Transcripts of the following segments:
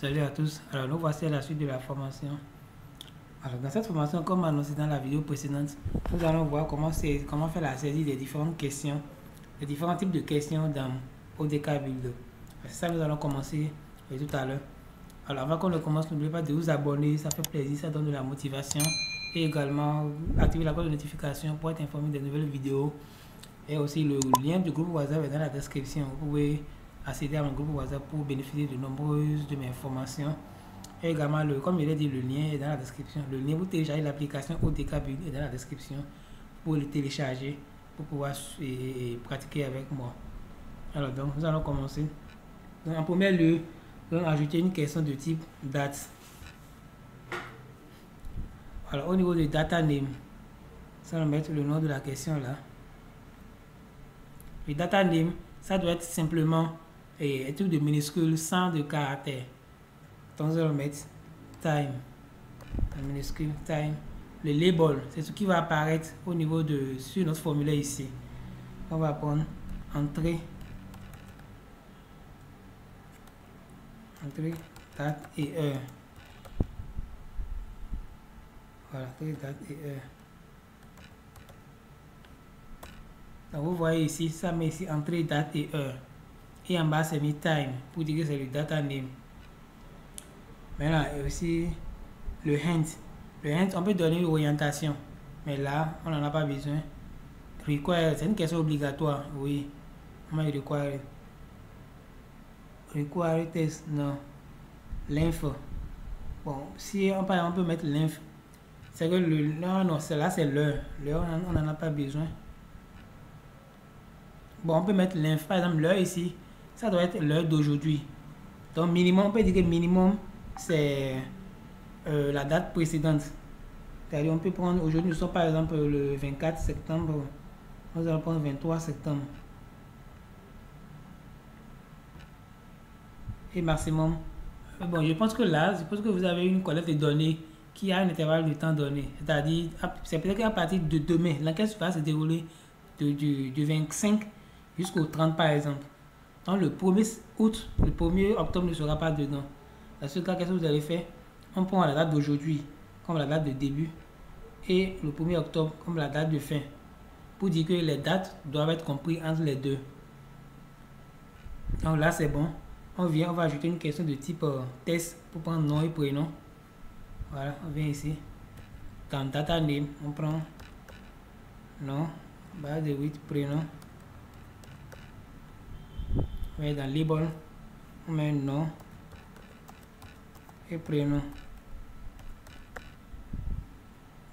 Salut à tous, alors nous voici à la suite de la formation. Alors dans cette formation, comme annoncé dans la vidéo précédente, nous allons voir comment faire la saisie des différentes questions, des différents types de questions dans ODK Builder. C'est ça que nous allons commencer tout à l'heure. Alors avant qu'on ne commence, n'oubliez pas de vous abonner, ça fait plaisir, ça donne de la motivation. Et également activer la cloche de notification pour être informé des nouvelles vidéos. Et aussi le lien du groupe WhatsApp est dans la description. Vous pouvez accéder à mon groupe WhatsApp pour bénéficier de nombreuses de mes informations. Et également, comme je l'ai dit, le lien est dans la description. Le lien pour télécharger l'application ODK Builder est dans la description. Pour le télécharger, pour pouvoir pratiquer avec moi. Alors donc, nous allons commencer. Donc, en premier lieu, nous allons ajouter une question de type date. Alors au niveau de data name, ça va mettre le nom de la question là. Le data name, ça doit être simplement un truc de minuscule sans de caractères. Donc, on va mettre time, un minuscule time. Le label, c'est ce qui va apparaître au niveau de sur notre formulaire ici. On va prendre entrée, date et heure. Voilà, entrée, date et heure. Donc vous voyez ici, ça met ici entrée, date et heure. Et en bas, c'est mis time pour dire que c'est le data name. Maintenant, il y a aussi le hint. Le hint, on peut donner une orientation. Mais là, on n'en a pas besoin. Require, c'est une question obligatoire. Oui. On va require. Require test, non. L'info. Bon, si on peut mettre l'info. C'est que non, là c'est l'heure. L'heure, on n'en a pas besoin. Bon, on peut mettre l'info. Par exemple, l'heure ici, ça doit être l'heure d'aujourd'hui. Donc, minimum, on peut dire que minimum, c'est la date précédente. C'est-à-dire, on peut prendre, aujourd'hui, nous sommes par exemple le 24 septembre. Nous allons prendre 23 septembre. Et maximum. Bon, je pense que là, vous avez une collecte de données qui a un intervalle de temps donné. C'est-à-dire, c'est peut-être qu'à partir de demain, l'enquête va se dérouler du 25 jusqu'au 30 par exemple. Donc le 1er août, le 1er octobre ne sera pas dedans. Dans ce cas, qu'est-ce que vous allez faire? On prend la date d'aujourd'hui comme la date de début et le 1er octobre comme la date de fin. Pour dire que les dates doivent être comprises entre les deux. Donc là, c'est bon. On va ajouter une question de type test pour prendre nom et prénom. Voilà, on vient ici. Dans data name, on prend nom, base de 8 prénom. On va dans label, on met nom et prénom.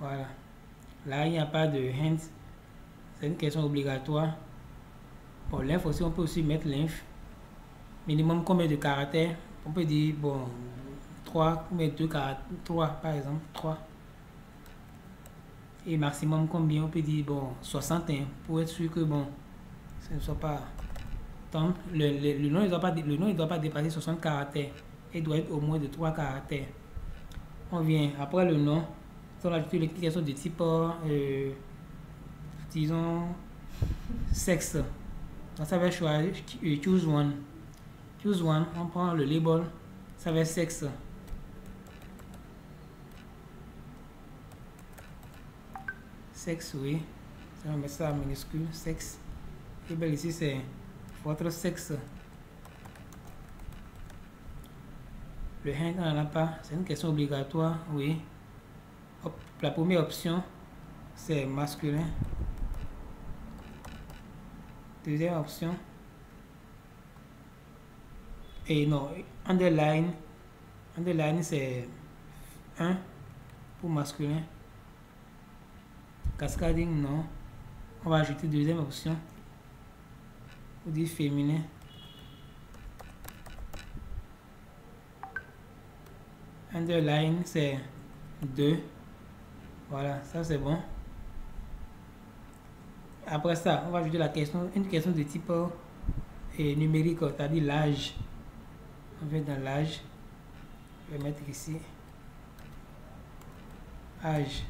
Voilà. Là, il n'y a pas de hint. C'est une question obligatoire. Pour l'info aussi, on peut aussi mettre l'info. Minimum combien de caractères? On peut dire, bon, 3, combien de caractères? 3 par exemple, 3. Et maximum combien? On peut dire, bon, 61 pour être sûr que, bon, ce ne soit pas. Donc, le nom ne doit pas dépasser 60 caractères. Il doit être au moins de 3 caractères. On vient après le nom. On va ajouter les questions de type, disons, sexe. Donc, ça va choisir choose one. Choose one, on prend le label, ça va être sexe. Sexe, oui. On va mettre ça en minuscule, sexe. Et bien ici, c'est votre sexe. Le hint, on n'en a pas. C'est une question obligatoire, oui. La première option, c'est masculin. Deuxième option. Et non, underline. Underline, c'est 1 pour masculin. Cascading, non. On va ajouter deuxième option. On dit féminin. Underline, c'est 2. Voilà, ça c'est bon. Après ça, on va ajouter une question de type numérique, c'est-à-dire l'âge. On va dans l'âge. Je vais mettre ici. Âge.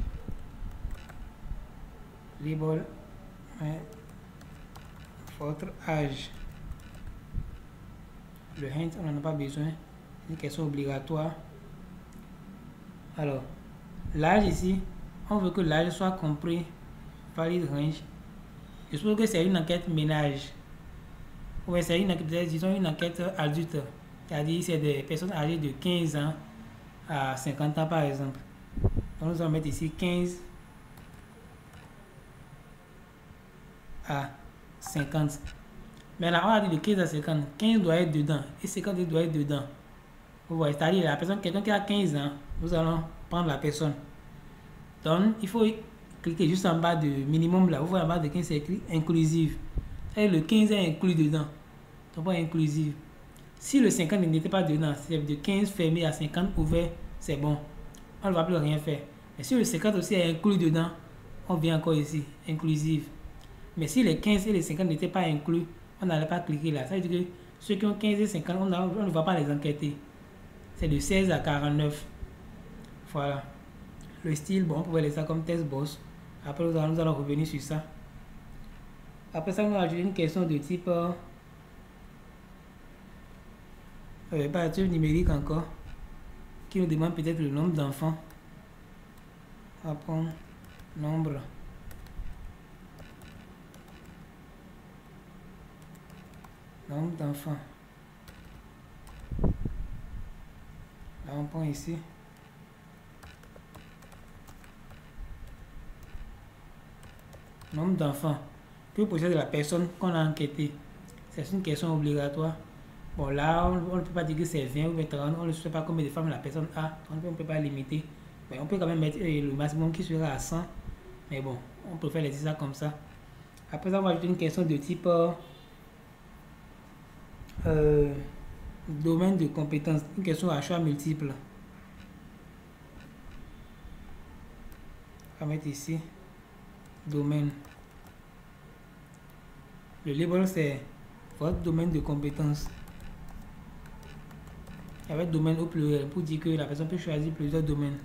Label. Votre âge. Le hint, on n'en a pas besoin. Une question obligatoire. Alors, l'âge ici, on veut que l'âge soit compris, valide range. Je suppose que c'est une enquête ménage. Oui, c'est une enquête, disons une enquête adulte. C'est-à-dire c'est des personnes âgées de 15 ans à 50 ans par exemple. Donc nous allons mettre ici 15 à 50. Mais là, on a dit de 15 à 50. 15 doit être dedans et 50 doit être dedans. Vous voyez, c'est-à-dire la personne, quelqu'un qui a 15 ans, nous allons prendre la personne. Donc, il faut cliquer juste en bas de minimum là. Vous voyez en bas de 15, c'est écrit inclusive. Et le 15 est inclus dedans. Donc, pas inclusive. Si le 50 n'était pas dedans, c'est de 15 fermé à 50 ouvert, c'est bon. On ne va plus rien faire. Mais si le 50 aussi est inclus dedans, on vient encore ici, inclusive. Mais si les 15 et les 50 n'étaient pas inclus, on n'allait pas cliquer là. Ça veut dire que ceux qui ont 15 et 50, on ne va pas les enquêter. C'est de 16 à 49. Voilà. Le style, bon, on pouvait laisser ça comme test boss. Après, nous allons revenir sur ça. Après ça, nous allons ajouter une question de type numérique encore, qui nous demande peut-être le nombre d'enfants. On va prendre nombre d'enfants. Là, on prend ici. Nombre d'enfants que possède la personne qu'on a enquêtée. C'est une question obligatoire. Bon, là, on ne peut pas dire que c'est 20 ou 30. On ne sait pas combien de femmes la personne a. On ne peut pas limiter. Mais on peut quand même mettre le maximum qui sera à 100. Mais bon, on préfère laisser ça comme ça. Après ça, on va ajouter une question de type domaine de compétence. Une question à choix multiple. On va mettre ici domaine. Le label, c'est votre domaine de compétence. Avec domaine au pluriel pour dire que la personne peut choisir plusieurs domaines.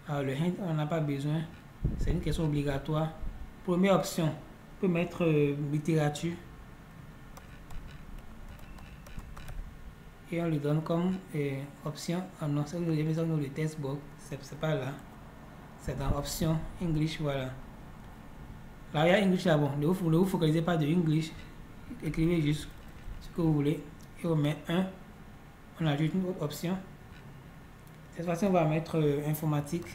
Alors le hint, on n'a pas besoin. C'est une question obligatoire. Première option, on peut mettre littérature. Et on lui donne comme option. Ah non, c'est le test box. C'est pas là. C'est dans option English, voilà. Là, il y a English là, bon. Ne vous focalisez pas de English. Écrivez juste ce que vous voulez. Et on met 1. On ajoute une autre option. Cette fois-ci, on va mettre informatique.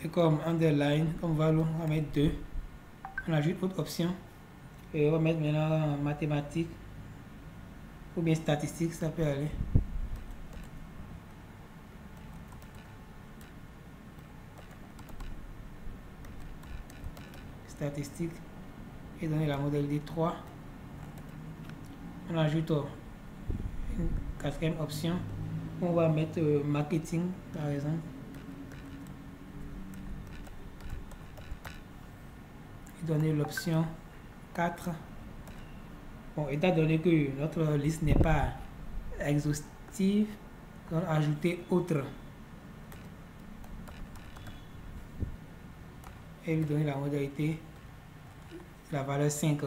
Et comme underline, comme valeur, on va mettre 2. On ajoute autre option. Et on va mettre maintenant mathématiques. Ou bien statistiques, ça peut aller. Statistiques. Et donner la modalité 3. On ajoute une quatrième option. On va mettre marketing par exemple. Et donner l'option 4. Bon, étant donné que notre liste n'est pas exhaustive, on va ajouter autre. Et lui donner la modalité, la valeur 5.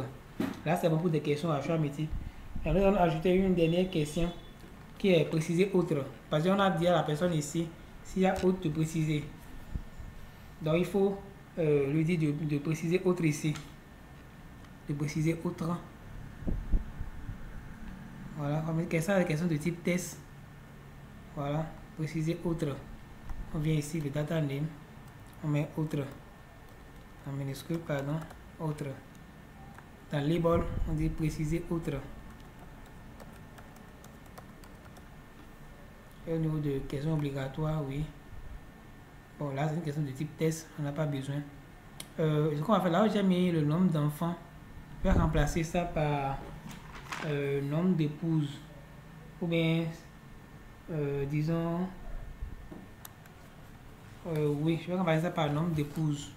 Là, c'est bon pour des questions à choix multiple. Et nous allons ajouter une dernière question qui est préciser autre. Parce qu'on a dit à la personne ici, s'il y a autre de préciser. Donc, il faut lui dire de préciser autre ici. De préciser autre. Voilà, on met ça, la question de type test. Voilà, préciser autre. On vient ici, le data name. On met autre. En minuscule, pardon, autre. Dans label, on dit préciser autre. Et au niveau de questions obligatoires, oui. Bon, là, c'est une question de type test, on n'a pas besoin. Ce qu'on va faire là, j'ai mis le nombre d'enfants. Je vais remplacer ça par nombre d'épouses. Ou bien, disons, oui, je vais remplacer ça par nombre d'épouses.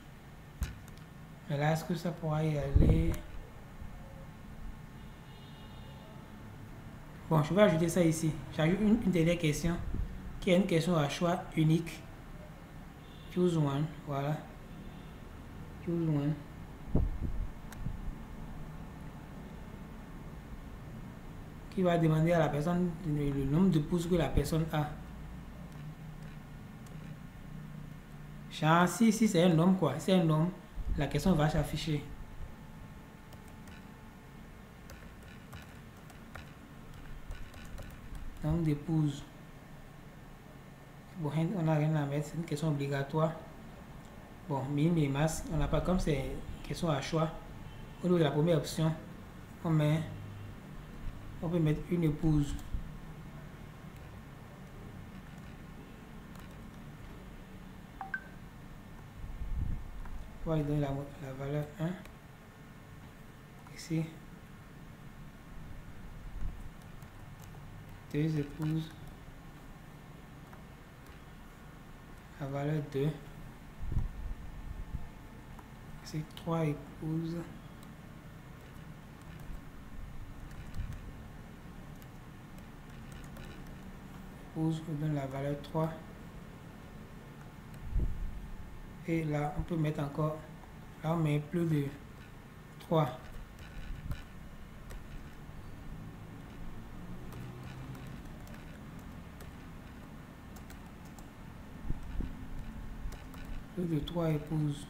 Mais là, est-ce que ça pourra y aller? Bon, je vais ajouter ça ici. J'ajoute une dernière question qui est une question à choix unique. Choose one, voilà. Plus loin. Qui va demander à la personne le nombre de pouces que la personne a. Genre, si c'est un homme, quoi, c'est un homme, la question va s'afficher. Nombre d'épouses. Bon, on n'a rien à mettre, c'est une question obligatoire. Bon, mine et masse, on n'a pas, comme c'est une question à choix. Au niveau de la première option, on peut mettre une épouse. On va lui donner la valeur 1. Ici. 2 épouses. La valeur 2. C'est 3 épouses. Épouse, on donne la valeur 3. Et là, on peut mettre encore, là on met plus de 3. Plus de 3 épouses.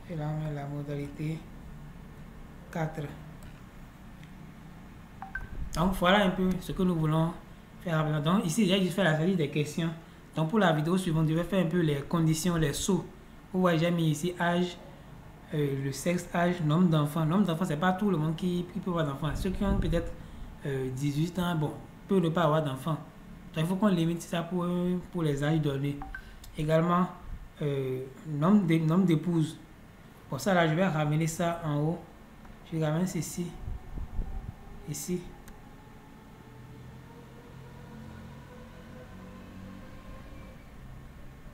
Et là, on met la modalité 4. Donc, voilà un peu ce que nous voulons faire. Donc, ici, j'ai juste fait la série des questions. Donc, pour la vidéo suivante, je vais faire un peu les conditions, les sauts. Vous voyez, j'ai mis ici âge, le sexe, âge, nombre d'enfants. Nombre d'enfants, c'est pas tout le monde qui peut avoir d'enfants. Ceux qui ont peut-être 18 ans, bon, peuvent ne pas avoir d'enfants. Donc, il faut qu'on limite ça pour les âges donnés. Également, nombre d'épouses. Pour ça, là, je vais ramener ça en haut. Je ramène ceci. Ici.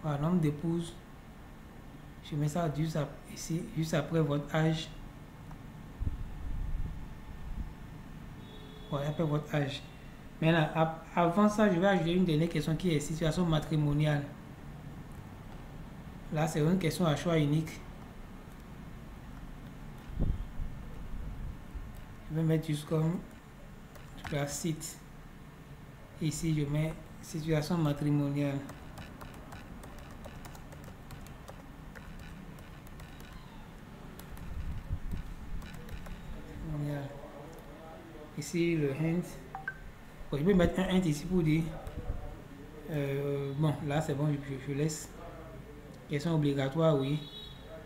Voilà, nombre d'épouses. Je mets ça ici, juste après votre âge. Voilà, après votre âge. Maintenant, avant ça, je vais ajouter une dernière question qui est situation matrimoniale. Là, c'est une question à choix unique. Je vais mettre juste comme la site. Ici, je mets situation matrimoniale. Ici, le hint. Bon, je vais mettre un hint ici pour dire. Bon, là, c'est bon, je laisse. Question obligatoire, oui.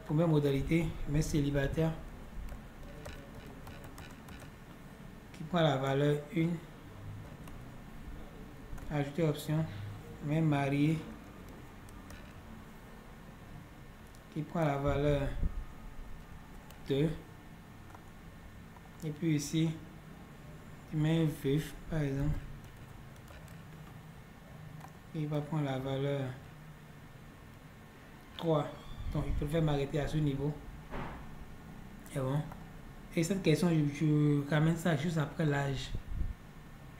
Première modalité, je mets célibataire. Qui prend la valeur 1. Ajouter option. Je mets marié. Qui prend la valeur 2. Et puis ici, je mets veuf, par exemple. Il va prendre la valeur 3. Donc, il peut faire m'arrêter à ce niveau. Et bon. Et cette question, je ramène ça juste après l'âge.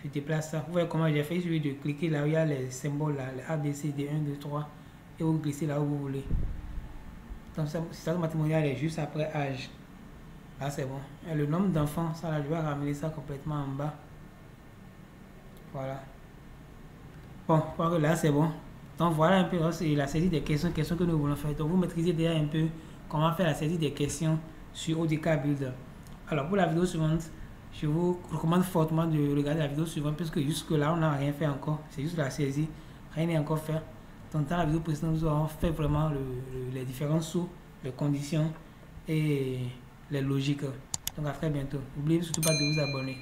Je déplace ça. Vous voyez comment j'ai fait? Il suffit de cliquer là où il y a les symboles, là, les A, B, C, D, 1, 2, 3. Et vous glissez là où vous voulez. Donc, ça matrimonial est juste après âge. Là, c'est bon. Et le nombre d'enfants, ça là, je vais ramener ça complètement en bas. Voilà. Bon, je crois que là, c'est bon. Donc, voilà un peu la série des questions que nous voulons faire. Donc, vous maîtrisez déjà un peu comment faire la série des questions sur ODK Builder. Alors, pour la vidéo suivante, je vous recommande fortement de regarder la vidéo suivante, puisque jusque-là, on n'a rien fait encore. C'est juste la saisie. Rien n'est encore fait. Donc, dans la vidéo précédente, nous avons fait vraiment les différents sauts, les conditions et les logiques. Donc, à très bientôt. N'oubliez surtout pas de vous abonner.